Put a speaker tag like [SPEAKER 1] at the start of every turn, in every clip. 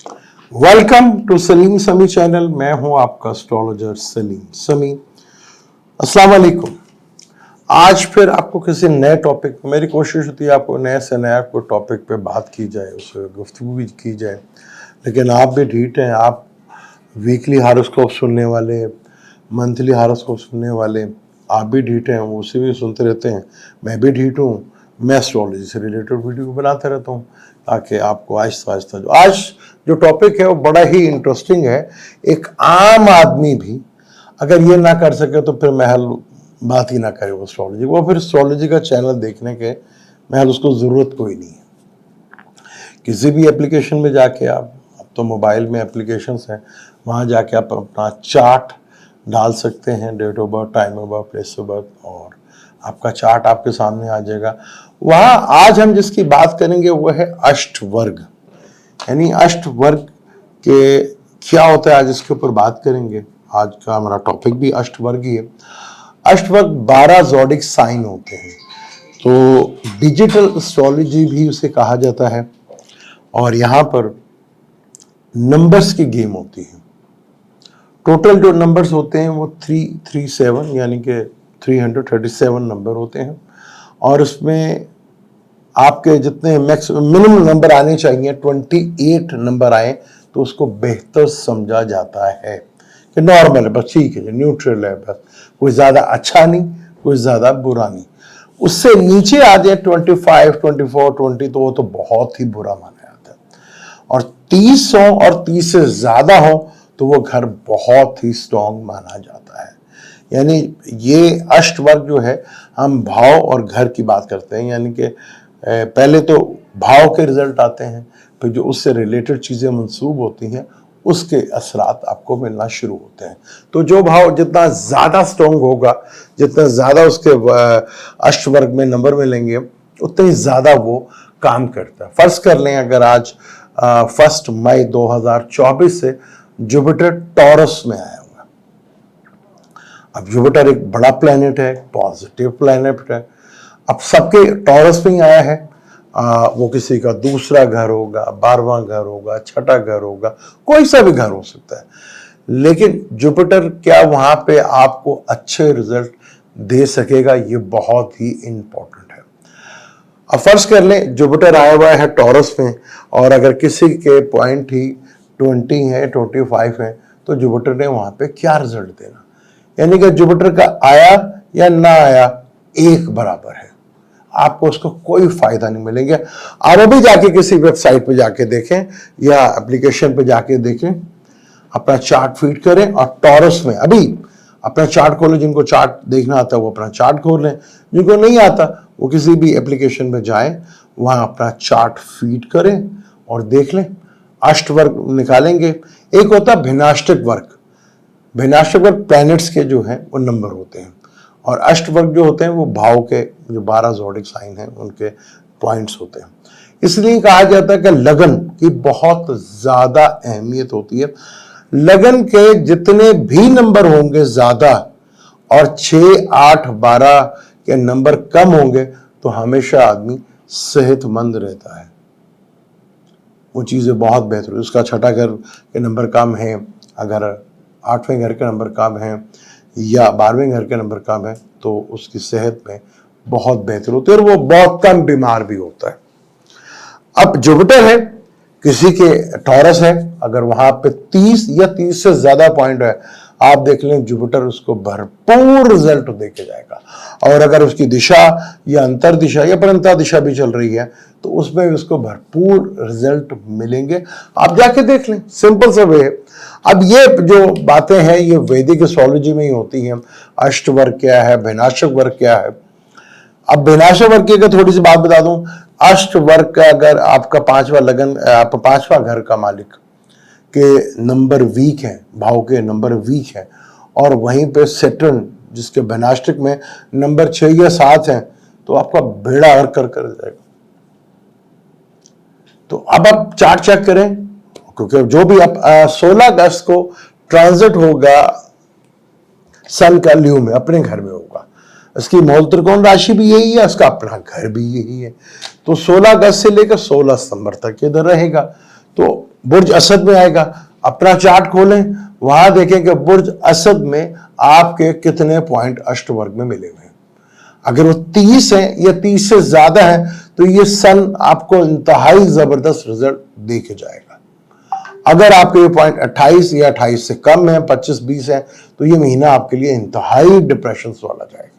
[SPEAKER 1] Welcome to Salim समी channel. मैं हूं आपका एस्ट्रोलॉजर सलीम समी। अस्सलाम वालेकुम। आज फिर आपको किसी नए टॉपिक, मेरी कोशिश होती है आपको नए से नया कोई टॉपिक पे बात की जाए, उस पर गुफ्तगू भी की जाए। लेकिन आप भी ढीठ हैं, आप वीकली हारोस्कोप सुनने वाले, मंथली हारोस्कोप सुनने वाले, आप भी ढीठ हैं, उसे भी सुनते रहते हैं। मैं भी ढीठ हूँ। मैं एस्ट्रोलॉजी से रिलेटेड वीडियो बनाते रहता हूँ ताकि आपको आहिस्ता आहिस्ता आज जो टॉपिक है वो बड़ा ही इंटरेस्टिंग है। एक आम आदमी भी अगर ये ना कर सके तो फिर महल बात ही ना करे वो एस्ट्रोलॉजी, वो फिर एस्ट्रोलॉजी का चैनल देखने के महल उसको ज़रूरत कोई नहीं है। किसी भी एप्लीकेशन में जाके आप, अब तो मोबाइल में एप्लीकेशंस हैं, वहाँ जाके आप अपना चार्ट डाल सकते हैं, date of birth, time of birth, place of birth, और आपका चार्ट आपके सामने आ जाएगा। वहाँ आज हम जिसकी बात करेंगे वो है अष्टवर्ग, यानी अष्टवर्ग के क्या होता है, आज इसके ऊपर बात करेंगे। आज का हमारा टॉपिक भी अष्टवर्ग ही है। अष्टवर्ग 12 ज़ोडिक साइन होते हैं, तो डिजिटल एस्ट्रोलॉजी भी उसे कहा जाता है। और यहाँ पर नंबर्स की गेम होती है। टोटल जो नंबर्स होते हैं वो 337 यानी कि 337 नंबर होते हैं, और उसमें आपके जितने मिनिमम नंबर आने चाहिए 28 नंबर आए तो उसको बेहतर समझा जाता है कि नॉर्मल है, बस ठीक है, न्यूट्रल है, बस कोई ज़्यादा अच्छा नहीं, कोई ज़्यादा बुरा नहीं। उससे नीचे आ जाए 25, 24, 20 तो वो तो बहुत ही बुरा माना जाता है। और 30 हो और 30 से ज़्यादा हो तो वो घर बहुत ही स्ट्रॉन्ग माना जाता है। यानी ये अष्टवर्ग जो है, हम भाव और घर की बात करते हैं, यानी कि पहले तो भाव के रिजल्ट आते हैं, फिर जो उससे रिलेटेड चीज़ें मंसूब होती हैं उसके असरात आपको मिलना शुरू होते हैं। तो जो भाव जितना ज़्यादा स्ट्रॉन्ग होगा, जितना ज़्यादा उसके अष्टवर्ग में नंबर मिलेंगे, उतने ज़्यादा वो काम करता है। फर्ज कर लें अगर आज 1 मई 2024 से जुपिटर टॉरस में आया हुआ। अब जुपिटर एक बड़ा प्लैनेट है, पॉजिटिव प्लैनेट है। अब सबके टॉरस में ही आया है। वो किसी का दूसरा घर होगा, 12वां घर होगा, छठा घर होगा, कोई सा भी घर हो सकता है। लेकिन जुपिटर क्या वहां पे आपको अच्छे रिजल्ट दे सकेगा, ये बहुत ही इंपॉर्टेंट है। अब फर्ज कर लें जुपिटर आया हुआ है टॉरस में, और अगर किसी के पॉइंट ही 20 है, 25 है, तो जुपिटर ने वहां पे क्या रिजल्ट देना, यानी कि जुपिटर का आया या ना आया एक बराबर है, आपको उसको कोई फायदा नहीं मिलेगा। आप अभी जाके किसी वेबसाइट पे जाके देखें या एप्लीकेशन पे जाके देखें, अपना चार्ट फीड करें और टॉरस में अभी अपना चार्ट खोलें। जिनको चार्ट देखना आता है वो अपना चार्ट खोल लें, जिनको नहीं आता वो किसी भी एप्लीकेशन में जाएं, वहां अपना चार्ट फीड करें और देख लें। अष्टवर्ग निकालेंगे। एक होता है भिन्नाष्टक वर्ग। भिन्नाष्टक वर्ग प्लैनेट्स के जो हैं वो नंबर होते हैं, और अष्टवर्ग जो होते हैं वो भाव के जो 12 ज़ोडिक साइन हैं उनके पॉइंट्स होते हैं। इसलिए कहा जाता है कि लगन की बहुत ज़्यादा अहमियत होती है। लगन के जितने भी नंबर होंगे ज़्यादा और 6, 8, 12 के नंबर कम होंगे तो हमेशा आदमी सेहतमंद रहता है, वो चीज़ें बहुत बेहतर है। उसका छठा घर के नंबर कम है, अगर 8वें घर के नंबर कम है या 12वें घर के नंबर कम है तो उसकी सेहत में बहुत बेहतर होती है और वो बहुत कम बीमार भी होता है। अब जुपिटर है, किसी के टॉरस है, अगर वहां पे 30 या 30 से ज्यादा पॉइंट है, आप देख लें जुपिटर उसको भरपूर रिजल्ट देके जाएगा। और अगर उसकी दिशा या अंतर दिशा या परंता दिशा भी चल रही है तो उसमें भी उसको भरपूर रिजल्ट मिलेंगे। आप जाके देख लें, सिंपल सा वे है। अब ये जो बातें हैं ये वैदिक एस्ट्रोलॉजी में ही होती हैं। अष्टवर्ग क्या है, भिन्नाष्टक वर्ग क्या है। अब भिन्नाष्टक वर्ग की अगर थोड़ी सी बात बता दूं, अष्टवर्ग का अगर आपका 5वां लगन, आप 5वां घर का मालिक के नंबर वीक है, भाव के नंबर वीक है, और वहीं पे सेटर्न जिसके भिन्नाष्टक में नंबर 6 या 7 है, तो आपका बेड़ा गर्क कर जाएगा। तो अब आप चार्ट चेक करें, क्योंकि जो भी आप 16 अगस्त को ट्रांजिट होगा सन का ल्यू में, अपने घर में होगा। इसकी मूल त्रिकोण राशि भी यही है, इसका अपना घर भी यही है। तो 16 अगस्त से लेकर 16 सितंबर तक इधर रहेगा। तो बुर्ज असद में आएगा। अपना चार्ट खोलें, वहां देखें कि बुर्ज असद में आपके कितने पॉइंट अष्टवर्ग में मिले हुए हैं। अगर वो 30 है या 30 से ज्यादा है तो ये सन आपको इंतहाई जबरदस्त रिजल्ट दे के जाएगा। अगर आपके ये पॉइंट 28 या 28 से कम है, 25-20 है, तो ये महीना आपके लिए इंतहाई डिप्रेशन वाला जाएगा।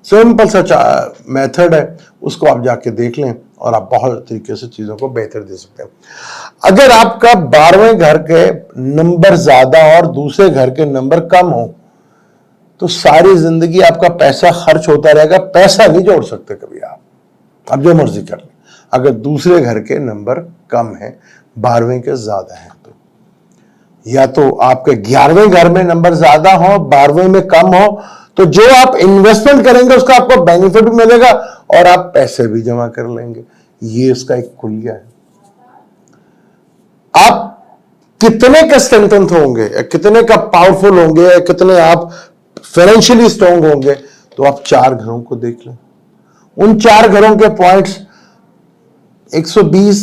[SPEAKER 1] सिंपल सा मेथड है, उसको आप जाके देख लें और आप बहुत तरीके से चीजों को बेहतर दे सकते हैं। अगर आपका 12वें घर के नंबर ज्यादा और दूसरे घर के नंबर कम हो तो सारी जिंदगी आपका पैसा खर्च होता रहेगा, पैसा नहीं जोड़ सकते कभी आप जो मर्जी कर लें। अगर दूसरे घर के नंबर कम है, 12वें के ज्यादा है, तो या तो आपके 11वें घर में नंबर ज्यादा हो, 12वें में कम हो, तो जो आप इन्वेस्टमेंट करेंगे उसका आपको बेनिफिट भी मिलेगा और आप पैसे भी जमा कर लेंगे। ये इसका एक खुलिया है। आप कितने का स्ट्रेंथन होंगे, कितने का पावरफुल होंगे, कितने आप फाइनेंशियली स्ट्रांग होंगे, तो आप 4 घरों को देख लें। उन 4 घरों के पॉइंट्स 120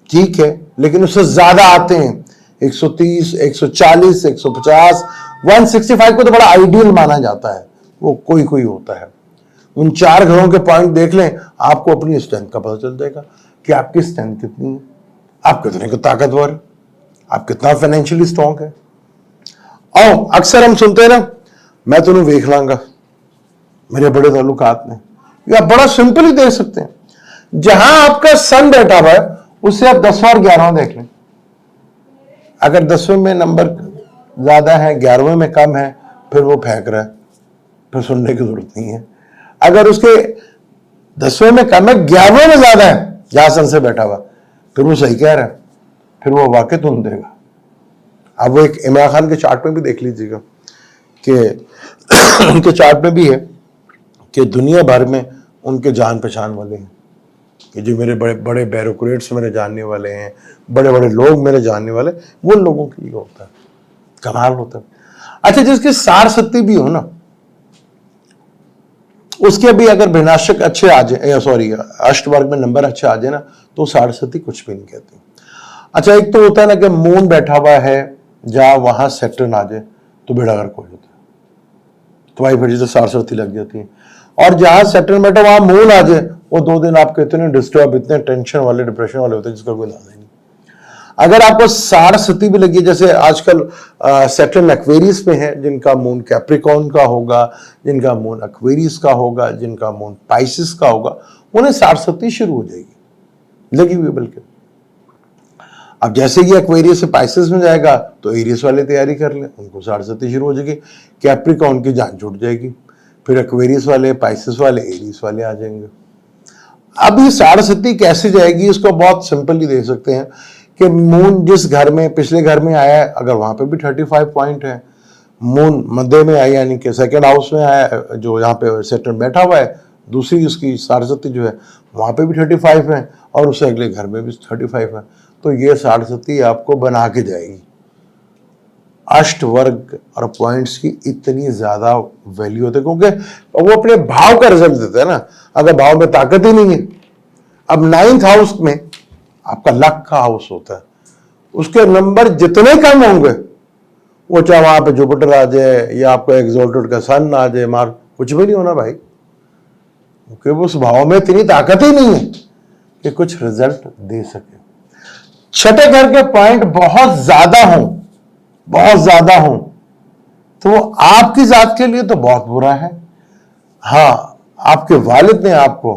[SPEAKER 1] ठीक है, लेकिन उससे ज्यादा आते हैं 130, 140, 150, 165 को तो बड़ा आइडियल माना जाता है, वो कोई कोई होता है। उन 4 घरों के पॉइंट देख लें, आपको अपनी स्ट्रेंथ का पता चल जाएगा कि आपकी स्ट्रेंथ कितनी है, आप कितने को ताकतवर है, आप कितना फाइनेंशियली स्ट्रांग है। और अक्सर हम सुनते हैं ना, मैं तुम्हें वेख लांगा, मेरे बड़े ताल्लुकात में। या बड़ा सिंपल ही देख सकते हैं, जहां आपका सन बैठा हुआ है उससे आप 10वां और 11वां देख लें। अगर 10वें में नंबर ज्यादा है, 11वें में कम है, फिर वो फेंक रहा है, फिर सुनने की जरूरत नहीं है। अगर उसके 10वें में कम है, 11वें में ज्यादा है, जहां सन से बैठा हुआ, फिर वो सही कह रहा है, फिर वो वाकई तुम देगा। अब वो एक इमरान खान के चार्ट में भी देख लीजिएगा कि उनके चार्ट में भी है कि दुनिया भर में उनके जान पहचान वाले हैं, कि जो मेरे बड़े बड़े ब्यूरोक्रेट्स मेरे जानने वाले हैं, बड़े बड़े लोग मेरे जानने वाले, वो लोगों के लिए होता है, कमाल होता है। अच्छा, जिसके सार सत्ती भी हो ना, उसके भी अगर विनाशक अच्छे आ जाए, सॉरी अष्टवर्ग में नंबर अच्छे आ जाए ना, तो सार सत्ती कुछ भी नहीं कहती। अच्छा, एक तो होता है ना कि मून बैठा हुआ है जहां, वहां सेक्टर आ जाए तो बेड़ा गर्क हो जाता है, तो भाई फिर से सार सत्ती लग जाती है। और जहां सेक्टर बैठा वहां मून आ जाए, वो 2 दिन आपके इतने डिस्टर्ब, इतने टेंशन वाले, डिप्रेशन वाले होते हैं जिसका कोई इलाज नहीं। अगर आपको सार सती भी लगी, जैसे आजकल सैटर्न एक्वेरियस में है, जिनका मून कैप्रिकॉर्न का होगा, जिनका मून एक्वेरियस का होगा, जिनका मून पाइसिस का होगा, उन्हें सार सती शुरू हो जाएगी, लगी हुई बल्कि। अब जैसे ही एक्वेरियस से पाइसिस में जाएगा तो एरियस वाले तैयारी कर लें, उनको सार सती शुरू हो जाएगी। कैप्रिकॉर्न की जान छूट जाएगी, फिर एक्वेरियस वाले, पाइसिस वाले, एरियस वाले आ जाएंगे। अब ये साढ़े सती कैसे जाएगी, इसको बहुत सिंपल ही देख सकते हैं कि मून जिस घर में, पिछले घर में आया है, अगर वहां पे भी 35 पॉइंट है, मून मध्य में आया यानी कि सेकंड हाउस में आया, जो यहाँ पे सैटर्न बैठा हुआ है, दूसरी उसकी साढ़े सती जो है वहां पे भी 35 है, और उससे अगले घर में भी 35 है, तो ये साढ़े सती आपको बना के जाएगी। अष्ट वर्ग और पॉइंट्स की इतनी ज्यादा वैल्यू होती है क्योंकि वो अपने भाव का रिजल्ट देते हैं ना। अगर भाव में ताकत ही नहीं है, अब 9th हाउस में आपका लक का हाउस होता है, उसके नंबर जितने कम होंगे, वो चाहे वहां पे जुपिटर आ जाए या आपको एक्सोल्टेड का सन आ जाए, मार कुछ भी नहीं होना भाई, क्योंकि उस भाव में इतनी ताकत ही नहीं है कि कुछ रिजल्ट दे सके। छठे घर के पॉइंट बहुत ज्यादा हों, बहुत ज्यादा हो, तो वो आपकी जात के लिए तो बहुत बुरा है। हाँ, आपके वालिद ने आपको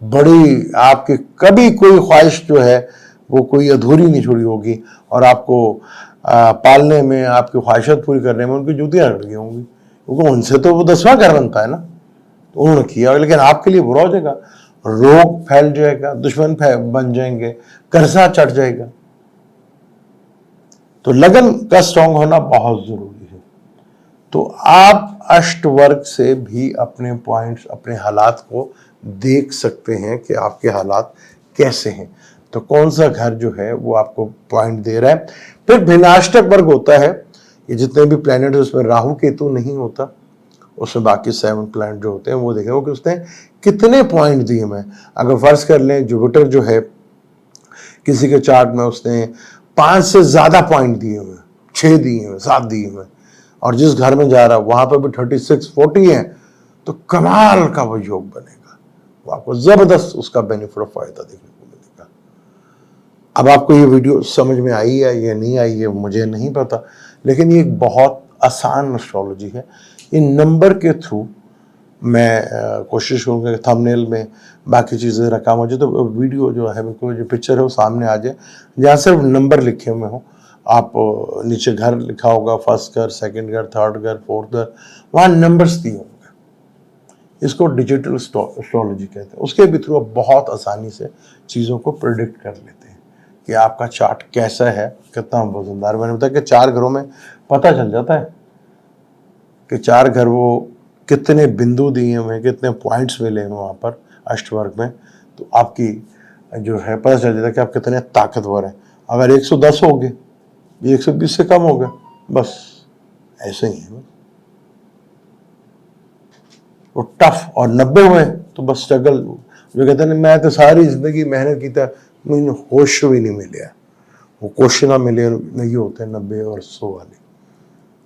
[SPEAKER 1] बड़ी, आपकी कभी कोई ख्वाहिश जो है वो कोई अधूरी नहीं छोड़ी होगी, और आपको पालने में, आपकी ख्वाहिशात पूरी करने में उनकी जूतियां लगी होंगी, क्योंकि उनसे तो वो 10वां घर बनता है ना, तो उन्होंने किया, लेकिन आपके लिए बुरा हो जाएगा, रोग फैल जाएगा, दुश्मन बन जाएंगे, कर्जा चढ़ जाएगा। तो लगन का स्ट्रांग होना बहुत जरूरी है। तो आप अष्टवर्ग से भी अपने पॉइंट्स, अपने हालात को देख सकते हैं कि आपके हालात कैसे हैं, तो कौन सा घर जो है वो आपको पॉइंट दे रहा है। फिर भिन्नाष्टक वर्ग होता है, ये जितने भी प्लैनेट उसमें राहु केतु नहीं होता, उसमें बाकी 7 प्लैनेट जो होते हैं वो देखें वो कि उसने कितने पॉइंट दिए। मैं अगर फर्ज कर लें जुपिटर जो है किसी के चार्ट में उसने 5 से ज़्यादा पॉइंट दिए हुए, 6 दिए हुए, 7 दिए हुए, और जिस घर में जा रहा है वहाँ पर भी 36-40 है, तो कमाल का वो योग बनेगा, वो आपको ज़बरदस्त उसका बेनिफिट और फ़ायदा देखने को मिलेगा। अब आपको ये वीडियो समझ में आई है या नहीं आई है मुझे नहीं पता, लेकिन ये एक बहुत आसान एस्ट्रोलॉजी है। इन नंबर के थ्रू मैं कोशिश करूँगा कि थंबनेल में बाकी चीज़ें रखा मुझे, तो वीडियो जो है बिल्कुल जो पिक्चर है वो सामने आ जाए, जहाँ सिर्फ नंबर लिखे हुए हों। आप नीचे घर लिखा होगा, फर्स्ट घर, सेकंड घर, थर्ड घर, फोर्थ घर, वहाँ नंबर्स दिए होंगे। इसको डिजिटल एस्ट्रोलॉजी कहते हैं। उसके भी थ्रू आप बहुत आसानी से चीज़ों को प्रिडिक्ट कर लेते हैं कि आपका चार्ट कैसा है, कितना वजनदार। मैंने बताया कि 4 घरों में पता चल जाता है कि 4 घर वो कितने बिंदु दिए हुए हैं, कितने पॉइंट्स मिले हैं वहाँ पर अष्टवर्ग में, तो आपकी जो है पता चल जाता है कि आप कितने ताकतवर हैं। अगर 110 हो गए, 120 से कम हो गए, बस ऐसे ही है। वो टफ और 90 हुए तो बस स्ट्रगल, जो कहते हैं मैं तो सारी जिंदगी मेहनत की था, मुझे होश भी नहीं मिले, वो क्वेश्चन मिले नहीं होते 90 और 100 वाले।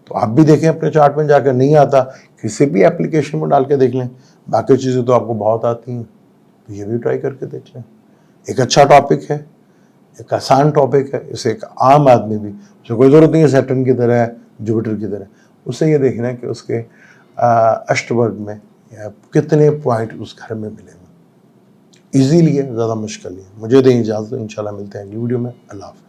[SPEAKER 1] तो आप भी देखें अपने चार्ट में जाकर, नहीं आता किसी भी एप्लीकेशन में डाल के देख लें, बाकी चीज़ें तो आपको बहुत आती हैं, तो ये भी ट्राई करके देख लें। एक अच्छा टॉपिक है, एक आसान टॉपिक है, इसे एक आम आदमी भी, जो कोई ज़रूरत नहीं है सैटर्न की तरह, जुपिटर की तरह, उससे ये देखना है कि उसके अष्टवर्ग में या कितने पॉइंट उस घर में मिले हुए। ईजीली है, ज़्यादा मुश्किल नहीं है। मुझे दें इजाज़त, इंशाल्लाह मिलते हैं अगली वीडियो में। अल्लाह हाफ़िज़।